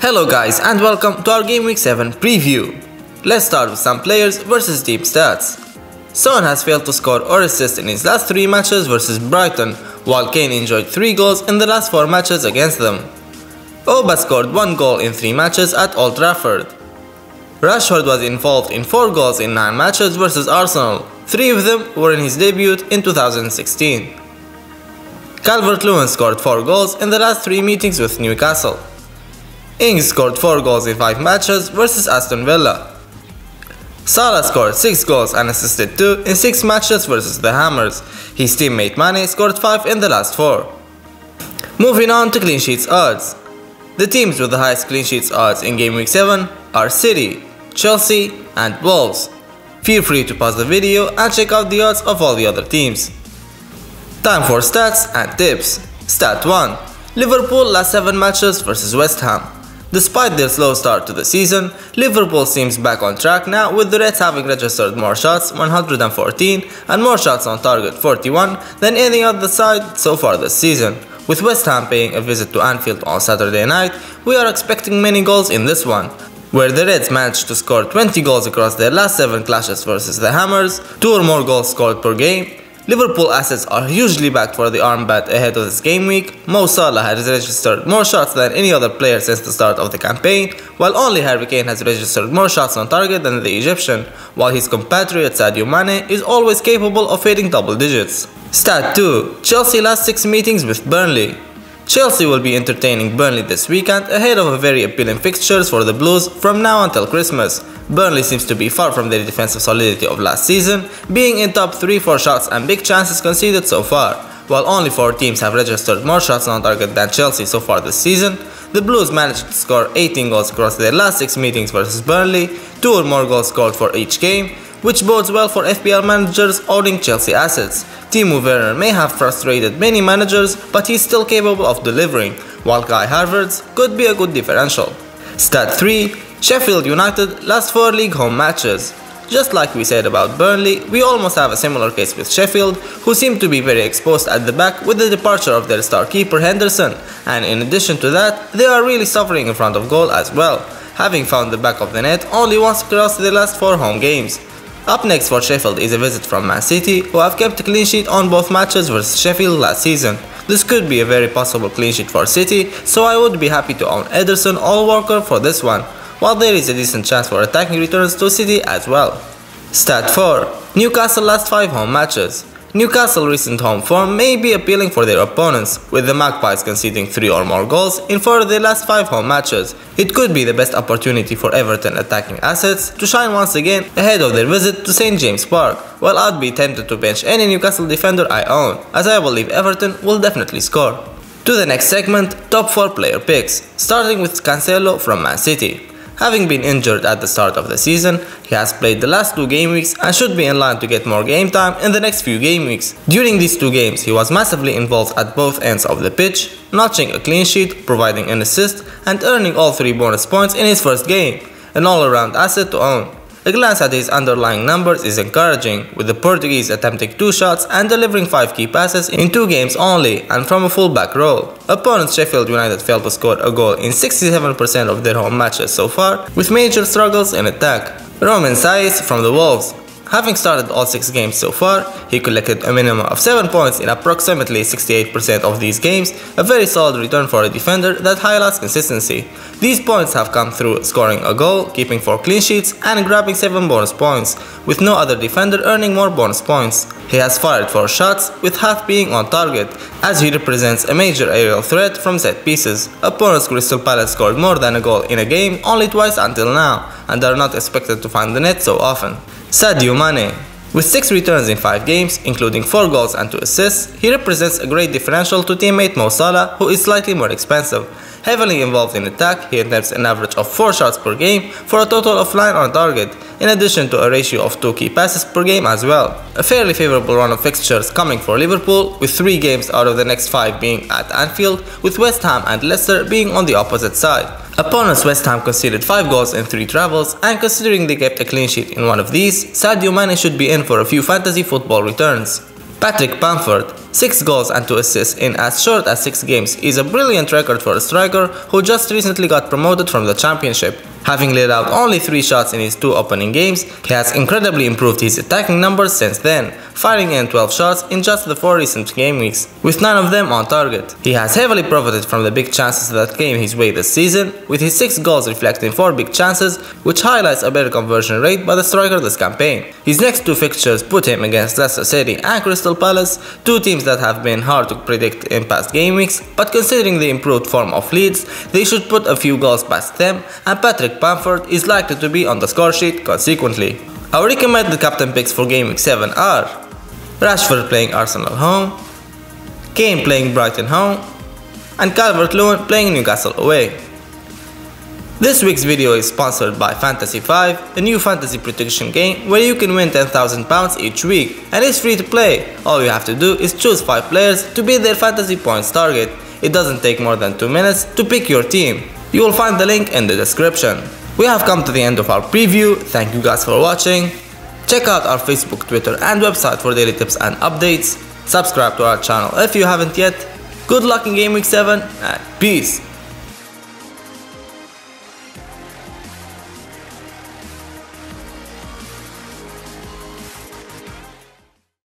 Hello guys and welcome to our Game Week 7 preview. Let's start with some players versus team stats. Son has failed to score or assist in his last 3 matches versus Brighton, while Kane enjoyed 3 goals in the last 4 matches against them. Oba scored 1 goal in 3 matches at Old Trafford. Rashford was involved in 4 goals in 9 matches versus Arsenal, 3 of them were in his debut in 2016. Calvert-Lewin scored 4 goals in the last 3 meetings with Newcastle. Ings scored 4 goals in 5 matches versus Aston Villa. Salah scored 6 goals and assisted 2 in 6 matches versus the Hammers. His teammate Mane scored 5 in the last 4. Moving on to clean sheets odds. The teams with the highest clean sheets odds in Game Week 7 are City, Chelsea and Wolves. Feel free to pause the video and check out the odds of all the other teams. Time for stats and tips. Stat 1. Liverpool last 7 matches versus West Ham. Despite their slow start to the season, Liverpool seems back on track now, with the Reds having registered more shots, 114, and more shots on target, 41, than any other side so far this season. With West Ham paying a visit to Anfield on Saturday night, we are expecting many goals in this one, where the Reds managed to score 20 goals across their last 7 clashes versus the Hammers, 2 or more goals scored per game. Liverpool assets are hugely backed for the armband ahead of this game week. Mo Salah has registered more shots than any other player since the start of the campaign, while only Harry Kane has registered more shots on target than the Egyptian, while his compatriot Sadio Mane is always capable of hitting double digits. Stat 2. Chelsea last 6 meetings with Burnley. Chelsea will be entertaining Burnley this weekend ahead of a very appealing fixtures for the Blues from now until Christmas. Burnley seems to be far from their defensive solidity of last season, being in top 3 for shots and big chances conceded so far. While only 4 teams have registered more shots on target than Chelsea so far this season, the Blues managed to score 18 goals across their last 6 meetings versus Burnley, 2 or more goals scored for each game, which bodes well for FPL managers owning Chelsea assets. Timo Werner may have frustrated many managers, but he's still capable of delivering, while Kai Havertz could be a good differential. Stat 3. Sheffield United last 4 league home matches. Just like we said about Burnley, we almost have a similar case with Sheffield, who seem to be very exposed at the back with the departure of their star keeper Henderson, and in addition to that, they are really suffering in front of goal as well, having found the back of the net only once across their last 4 home games. Up next for Sheffield is a visit from Man City, who have kept a clean sheet on both matches versus Sheffield last season. This could be a very possible clean sheet for City, so I would be happy to own Ederson or Walker for this one, while there is a decent chance for attacking returns to City as well. Stat 4. Newcastle last 5 home matches. Newcastle recent home form may be appealing for their opponents, with the Magpies conceding 3 or more goals in 4 of their last 5 home matches. It could be the best opportunity for Everton attacking assets to shine once again ahead of their visit to St James Park, while I'd be tempted to bench any Newcastle defender I own, as I believe Everton will definitely score. To the next segment, top 4 player picks, starting with Cancelo from Man City. Having been injured at the start of the season, he has played the last 2 game weeks and should be in line to get more game time in the next few game weeks. During these 2 games, he was massively involved at both ends of the pitch, notching a clean sheet, providing an assist, and earning all 3 bonus points in his first game, an all-around asset to own. A glance at his underlying numbers is encouraging, with the Portuguese attempting 2 shots and delivering 5 key passes in 2 games only and from a full-back role. Opponents Sheffield United failed to score a goal in 67% of their home matches so far, with major struggles in attack. Romain Saiz from the Wolves. Having started all 6 games so far, he collected a minimum of 7 points in approximately 68% of these games, a very solid return for a defender that highlights consistency. These points have come through scoring a goal, keeping 4 clean sheets, and grabbing 7 bonus points, with no other defender earning more bonus points. He has fired 4 shots, with half being on target, as he represents a major aerial threat from set pieces. Opponents Crystal Palace scored more than a goal in a game only twice until now, and are not expected to find the net so often. Sadio Mane. With 6 returns in 5 games, including 4 goals and 2 assists, he represents a great differential to teammate Mo Salah, who is slightly more expensive. Heavily involved in attack, he attempts an average of 4 shots per game for a total of 9 on target, in addition to a ratio of 2 key passes per game as well. A fairly favourable run of fixtures coming for Liverpool, with 3 games out of the next 5 being at Anfield, with West Ham and Leicester being on the opposite side. Opponents West Ham conceded 5 goals in 3 travels, and considering they kept a clean sheet in one of these, Sadio Mane should be in for a few fantasy football returns. Patrick Bamford, 6 goals and 2 assists in as short as 6 games is a brilliant record for a striker who just recently got promoted from the Championship. Having laid out only 3 shots in his 2 opening games, he has incredibly improved his attacking numbers since then, firing in 12 shots in just the 4 recent game weeks, with 9 of them on target. He has heavily profited from the big chances that came his way this season, with his 6 goals reflecting 4 big chances, which highlights a better conversion rate by the striker this campaign. His next 2 fixtures put him against Leicester City and Crystal Palace, 2 teams that have been hard to predict in past game weeks, but considering the improved form of Leeds, they should put a few goals past them, and Patrick Bamford is likely to be on the score sheet consequently. Our recommended captain picks for Game Week 7 are Rashford playing Arsenal home, Kane playing Brighton home, and Calvert-Lewin playing Newcastle away. This week's video is sponsored by Fantasy 5, a new fantasy prediction game where you can win £10,000 each week, and it's free to play. All you have to do is choose 5 players to beat their fantasy points target. It doesn't take more than 2 minutes to pick your team. You will find the link in the description. We have come to the end of our preview. Thank you guys for watching. Check out our Facebook, Twitter and website for daily tips and updates. Subscribe to our channel if you haven't yet. Good luck in Game Week 7 and peace.